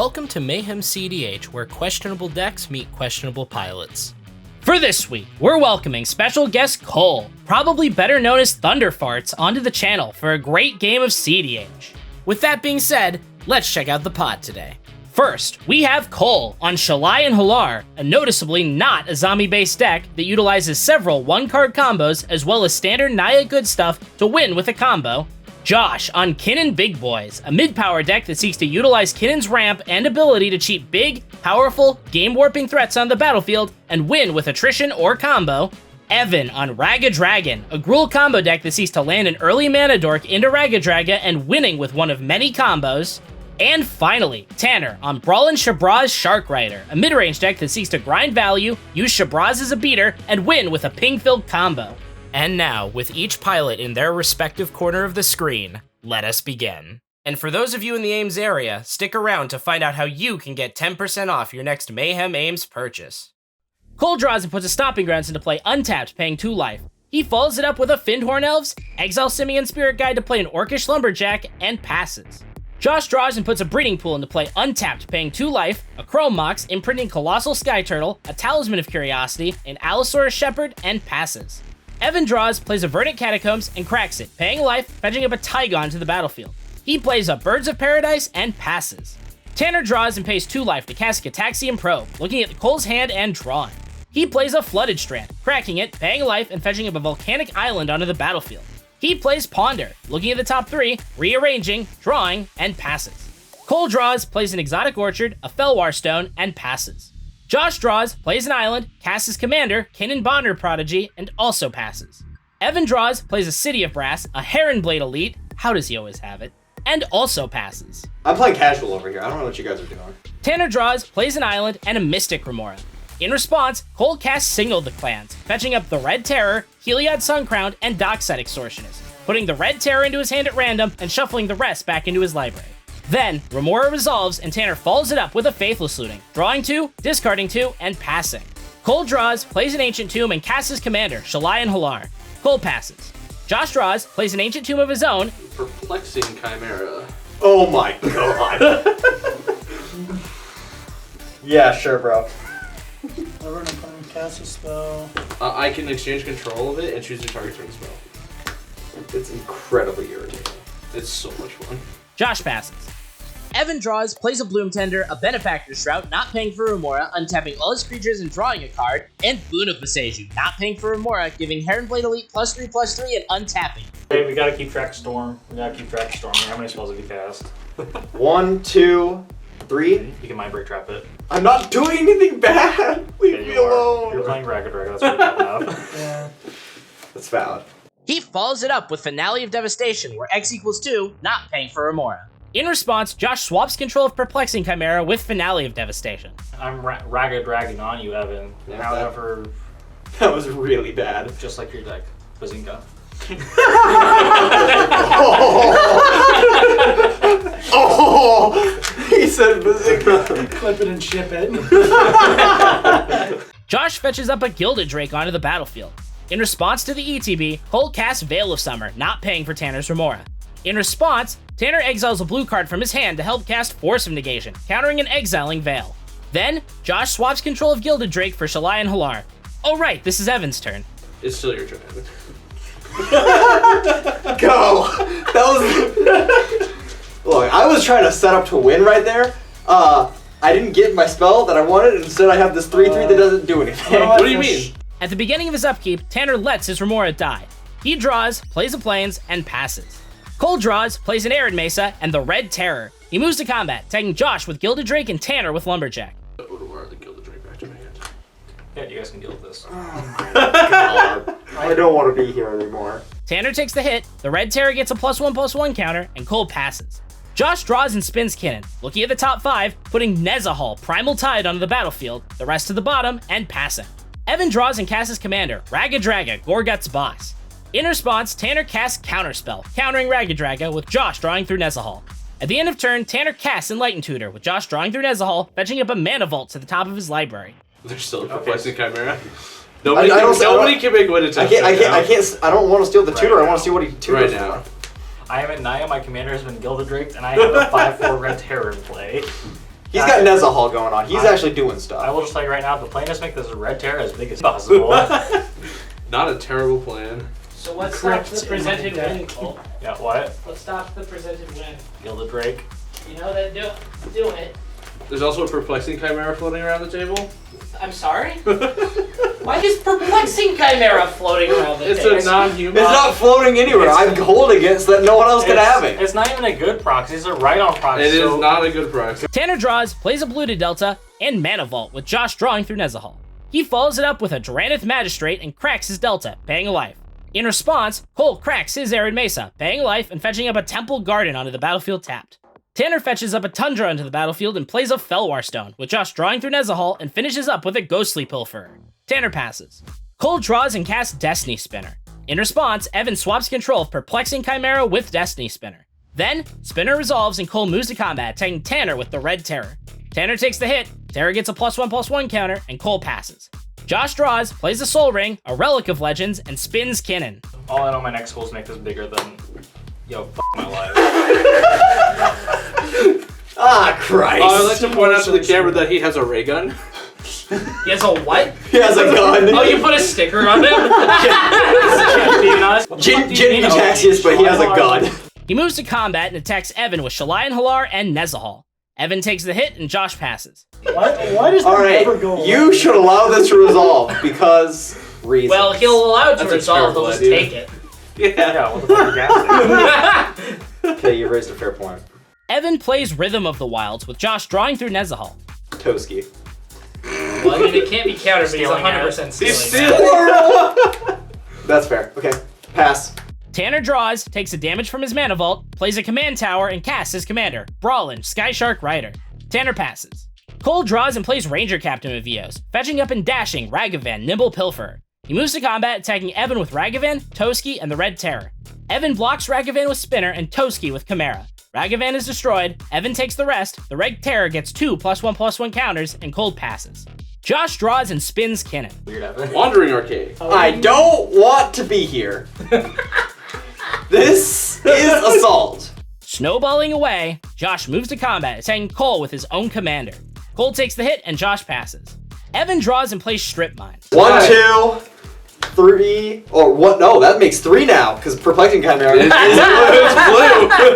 Welcome to Mayhem cedh, where questionable decks meet questionable pilots. For this week, we're welcoming special guest Cole, probably better known as Thunderfarts, onto the channel for a great game of cedh. With that being said, let's check out the pod today. First, we have Cole on Shalai and Hallar, a noticeably not a zombie-based deck that utilizes several one-card combos as well as standard Naya good stuff to win with a combo. Josh on Kinnan Big Boys, a mid-power deck that seeks to utilize Kinnan's ramp and ability to cheat big, powerful, game-warping threats on the battlefield and win with attrition or combo. Evan on Raggadragga, a Gruul combo deck that seeks to land an early mana dork into Raggadragga and winning with one of many combos. And finally, Tanner on Brallin Shabraz Shark Rider, a mid-range deck that seeks to grind value, use Shabraz as a beater, and win with a ping-filled combo. And now, with each pilot in their respective corner of the screen, let us begin. And for those of you in the Ames area, stick around to find out how you can get 10% off your next Mayhem Ames purchase. Cole draws and puts a Stomping Grounds into play untapped, paying 2 life. He follows it up with a Fyndhorn Elves, Exile Simian Spirit Guide to play an Orcish Lumberjack, and passes. Josh draws and puts a Breeding Pool into play untapped, paying 2 life, a Chrome Mox, imprinting Colossal Sky Turtle, a Talisman of Curiosity, an Allosaurus Shepherd, and passes. Evan draws, plays a Verdant Catacombs, and cracks it, paying life, fetching up a Tygon to the battlefield. He plays a Birds of Paradise and passes. Tanner draws and pays 2 life to cast Cataxian Probe, looking at Cole's hand and drawing. He plays a Flooded Strand, cracking it, paying life, and fetching up a Volcanic Island onto the battlefield. He plays Ponder, looking at the top 3, rearranging, drawing, and passes. Cole draws, plays an Exotic Orchard, a Felwar Stone, and passes. Josh draws, plays an island, casts his commander, Kinnan Bonder Prodigy, and also passes. Evan draws, plays a City of Brass, a Heronblade Elite, how does he always have it, and also passes. I'm playing casual over here, I don't know what you guys are doing. Tanner draws, plays an island, and a Mystic Remora. In response, Cole casts Signal the Clans, fetching up the Red Terror, Heliod Suncrowned, and Dockside Extortionist, putting the Red Terror into his hand at random and shuffling the rest back into his library. Then, Remora resolves and Tanner follows it up with a Faithless Looting, drawing 2, discarding 2, and passing. Cole draws, plays an Ancient Tomb, and casts his commander, Shalai and Hallar. Cole passes. Josh draws, plays an Ancient Tomb of his own. Perplexing Chimera. Oh my god. Yeah, sure, bro. Whenever I'm playing cast a spell. I can exchange control of it and choose your target turn spell. It's incredibly irritating. It's so much fun. Josh passes. Evan draws, plays a Bloom Tender, a Benefactor's Shroud, not paying for Remora, untapping all his creatures and drawing a card, and Boon of Boseiju, not paying for Remora, giving Heronblade Elite +3/+3 and untapping. Hey, we gotta keep track of Storm. How many spells have you cast? 1, 2, 3. You can mind break trap it. I'm not doing anything bad! Leave me alone! You're playing Raggadragga, that's what you're enough. Yeah. That's valid. He follows it up with Finale of Devastation, where X equals 2, not paying for Remora. In response, Josh swaps control of Perplexing Chimera with Finale of Devastation. I'm Raggadragging on you, Evan. Yeah, However, that was really bad. just like your deck, Bazinga. Oh! He said Bazinga. Clip it and ship it. Josh fetches up a Gilded Drake onto the battlefield. In response to the ETB, Cole casts Veil of Summer, not paying for Tanner's Remora. In response, Tanner exiles a blue card from his hand to help cast Force of Negation, countering and exiling Veil. Then, Josh swaps control of Gilded Drake for Shalai and Hallar. Oh right, this is Evan's turn. It's still your turn, Evan. Go! That was... Look, I was trying to set up to win right there. I didn't get my spell that I wanted, instead I have this 3/3 that doesn't do anything. What do you mean? At the beginning of his upkeep, Tanner lets his Remora die. He draws, plays a Plains, and passes. Cole draws, plays an Arid Mesa, and the Red Terror. He moves to combat, tagging Josh with Gilded Drake and Tanner with Lumberjack. I would wear the Gilded Drake back to my hand. Yeah, you guys can deal with this. God. I don't want to be here anymore. Tanner takes the hit, the Red Terror gets a +1/+1 counter, and Cole passes. Josh draws and spins Kinnan, looking at the top 5, putting Nezahal, Primal Tide onto the battlefield, the rest to the bottom, and passing. Evan draws and casts his commander, Raggadragga, Gorgut's Boss. In response, Tanner casts Counterspell, countering Raggadragga with Josh drawing through Nezahal. At the end of turn, Tanner casts Enlightened Tutor with Josh drawing through Nezahal, fetching up a Mana Vault to the top of his library. There's still a Perplexing Chimera. Nobody can make one attempt. I don't want to steal the tutor, I want to see what he tutors right now. for. I am at Naya, my commander has been Gilded Drake, and I have a 5/4 Red Terror in play. He's got Nezahal going on. He's actually doing stuff. I will just tell you right now, the plan is make this red terror as big as possible. Not a terrible plan. So what's stop the presented win, Cole? Yeah, what? Let's stop the presented win. Gilded Drake. You know that do it. There's also a perplexing chimera floating around the table. I'm sorry? Why is perplexing chimera floating around the table? It's a non-human. It's not floating anywhere. I'm holding it so that no one else can have it. It's not even a good proxy. It's a right-on proxy. It is not a good proxy. Tanner draws, plays a Blue to Delta, and Mana Vault with Josh drawing through Nezahal. He follows it up with a Durantith Magistrate and cracks his Delta, paying a life. In response, Cole cracks his Arid Mesa, paying a life and fetching up a Temple Garden onto the battlefield tapped. Tanner fetches up a Tundra onto the battlefield and plays a Felwar Stone, with Josh drawing through Nezahal and finishes up with a Ghostly Pilferer. Tanner passes. Cole draws and casts Destiny Spinner. In response, Evan swaps control of Perplexing Chimera with Destiny Spinner. Then, Spinner resolves and Cole moves to combat, attacking Tanner with the Red Terror. Tanner takes the hit, Terror gets a +1/+1 counter, and Cole passes. Josh draws, plays the Soul Ring, a Relic of Legends, and spins Kinnan. All I know, my next goals make this bigger than... Yo, my life. Ah, Christ. I'd like to point out to the camera that he has a ray gun. He has a what? He has a gun. Oh, you put a sticker on him? Jin Taxius, but he has a gun. He moves to combat and attacks Evan with Shalai and Hallar and Nezahal. Evan takes the hit and Josh passes. Why does that never go away? You should allow this to resolve because reasons. Well, he'll allow it to That's a resolve, he'll terrible just idea. take it. Yeah, what the fuck are you gassing? Okay, you raised a fair point. Evan plays Rhythm of the Wilds with Josh drawing through Nezahal. Toski. Well, I mean, it can't be countered, but he's Stealing 100% He's stealing. stealing. That's fair. Okay, pass. Tanner draws, takes a damage from his Mana Vault, plays a Command Tower, and casts his commander, Brallin, Skyshark Rider. Tanner passes. Cole draws and plays Ranger Captain with Vios, fetching up and dashing Raggavan, Nimble Pilferer. He moves to combat, attacking Evan with Raggavan, Toski, and the Red Terror. Evan blocks Raggavan with Spinner and Toski with Chimera. Raggavan is destroyed, Evan takes the rest, the Red Terror gets 2 +1/+1 counters, and Cold passes. Josh draws and spins Kinnan. Weird Evan. Wandering Arcade. I don't want to be here. This is assault. Snowballing away, Josh moves to combat, attacking Cole with his own commander. Cole takes the hit and Josh passes. Evan draws and plays Strip Mine. 1, 2, 3, or what? No, that makes 3 now because Perplexing Chimera is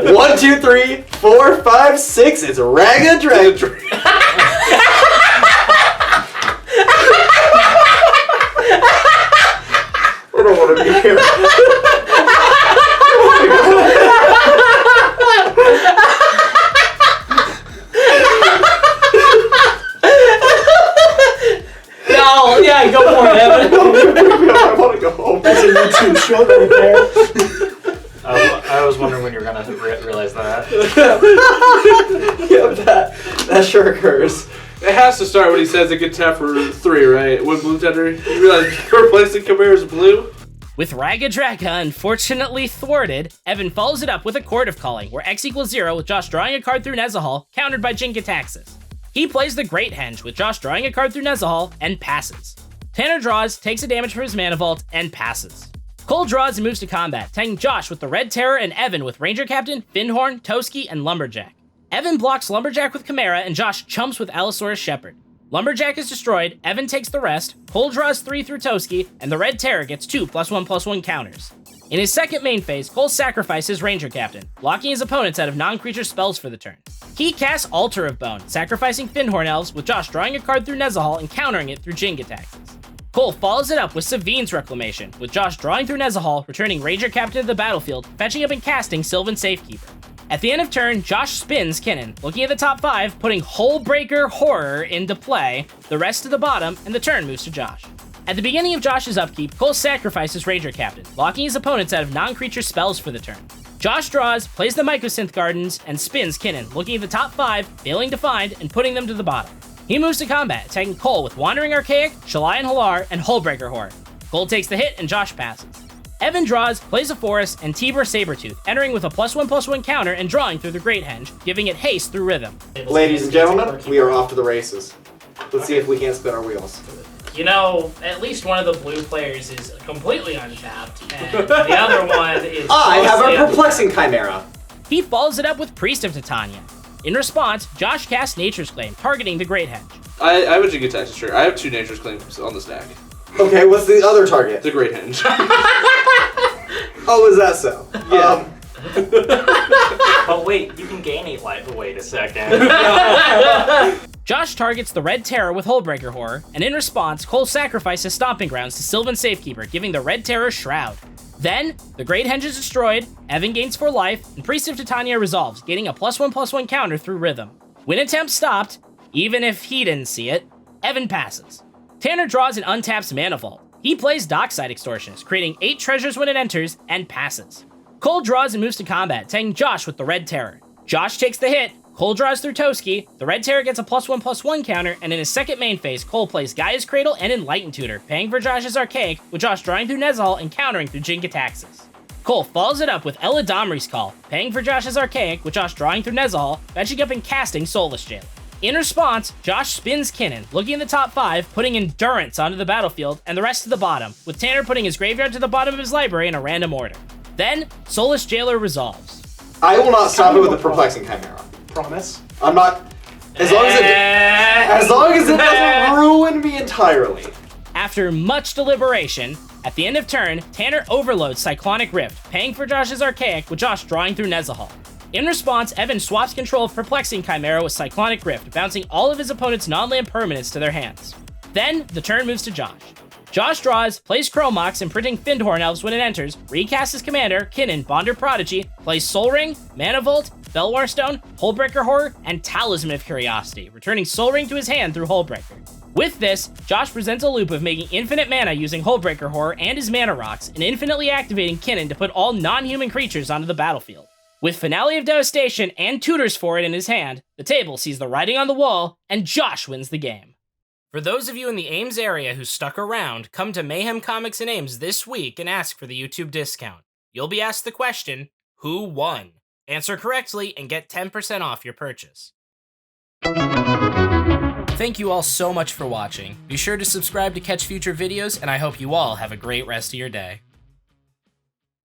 blue. 1, 2, 3, 4, 5, 6. It's Raggadragga. I don't want to be here. No, yeah, go for it, Evan. I want to go home. That's a YouTube short right there. I was wondering when you were gonna realize that. Yeah, that sure occurs. It has to start when he says it could tap for 3, right? When Blue Tender, you realize Perplexing Chimera is blue? With Raggadragga unfortunately thwarted, Evan follows it up with a Court of Calling, where X = 0 with Josh drawing a card through Nezahal, countered by Jin-Gitaxias. He plays the Great Henge with Josh drawing a card through Nezahal and passes. Tanner draws, takes a damage from his Mana Vault, and passes. Cole draws and moves to combat, tagging Josh with the Red Terror and Evan with Ranger Captain, Finhorn, Toski, and Lumberjack. Evan blocks Lumberjack with Chimera and Josh chumps with Allosaurus Shepherd. Lumberjack is destroyed, Evan takes the rest, Cole draws 3 through Toski, and the Red Terror gets 2 +1/+1 counters. In his second main phase, Cole sacrifices Ranger Captain, blocking his opponents out of non-creature spells for the turn. He casts Altar of Bone, sacrificing Finhorn Elves, with Josh drawing a card through Nezahal and countering it through Jin-Gitaxias. Cole follows it up with Savine's Reclamation, with Josh drawing through Nezahal, returning Ranger Captain to the battlefield, fetching up and casting Sylvan Safekeeper. At the end of turn, Josh spins Kinnan, looking at the top 5, putting Hullbreaker Horror into play, the rest to the bottom, and the turn moves to Josh. At the beginning of Josh's upkeep, Cole sacrifices Ranger Captain, locking his opponents out of non-creature spells for the turn. Josh draws, plays the Mycosynth Gardens, and spins Kinnan, looking at the top 5, failing to find, and putting them to the bottom. He moves to combat, attacking Cole with Wandering Archaic, Shalai and Hallar, and Hullbreaker Horror. Cole takes the hit, and Josh passes. Evan draws, plays a Forest, and Tibur Sabertooth, entering with a +1/+1 counter and drawing through the Great Henge, giving it haste through Rhythm. Ladies and gentlemen, we are off to the races. Let's see if we can't spin our wheels. You know, at least one of the blue players is completely untapped, and the other one is... I have mostly a Perplexing Chimera. He follows it up with Priest of Titania. In response, Josh cast Nature's Claim, targeting the Great Henge. I would get Texas, sure. I have 2 Nature's Claims on the stack. Okay, what's the other target? The Great Henge. Oh, is that so? Yeah. But wait, you can gain 8 life. Wait a second. Josh targets the Red Terror with Hullbreaker Horror, and in response, Cole sacrifices Stomping Grounds to Sylvan Safekeeper, giving the Red Terror Shroud. Then, the Great Henge is destroyed, Evan gains 4 life, and Priest of Titania resolves, gaining a +1/+1 counter through Rhythm. When attempt stopped, even if he didn't see it, Evan passes. Tanner draws and untaps Mana Vault. He plays Dockside Extortionist, creating 8 treasures when it enters, and passes. Cole draws and moves to combat, tagging Josh with the Red Terror. Josh takes the hit, Cole draws through Toski, the Red Terror gets a +1/+1 counter, and in his second main phase, Cole plays Gaia's Cradle and Enlightened Tutor, paying for Josh's Archaic, with Josh drawing through Nezahal and countering through Jin-Gitaxias. Cole follows it up with Eladamri's Call, paying for Josh's Archaic, with Josh drawing through Nezahal, fetching up and casting Soulless Jailer. In response, Josh spins Kinnan, looking in the top 5, putting Endurance onto the battlefield and the rest to the bottom, with Tanner putting his graveyard to the bottom of his library in a random order. Then, Soulless Jailer resolves. I will not stop it with the Perplexing Chimera. Promise. I'm not. As long as it doesn't ruin me entirely. After much deliberation, at the end of turn, Tanner overloads Cyclonic Rift, paying for Josh's Archaic, with Josh drawing through Nezahal. In response, Evan swaps control of Perplexing Chimera with Cyclonic Rift, bouncing all of his opponent's non-land permanents to their hands. Then, the turn moves to Josh. Josh draws, plays Chromox, imprinting Fyndhorn Elves when it enters, recasts his commander, Kinnan, Bonder Prodigy, plays Soul Ring, Mana Vault, Belwar Stone, Hullbreaker Horror, and Talisman of Curiosity, returning Soul Ring to his hand through Hullbreaker. With this, Josh presents a loop of making infinite mana using Hullbreaker Horror and his Mana Rocks, and infinitely activating Kinnan to put all non-human creatures onto the battlefield. With Finale of Devastation and Tutors for it in his hand, the table sees the writing on the wall, and Josh wins the game. For those of you in the Ames area who stuck around, come to Mayhem Comics in Ames this week and ask for the YouTube discount. You'll be asked the question, who won? Answer correctly and get 10% off your purchase. Thank you all so much for watching. Be sure to subscribe to catch future videos, and I hope you all have a great rest of your day.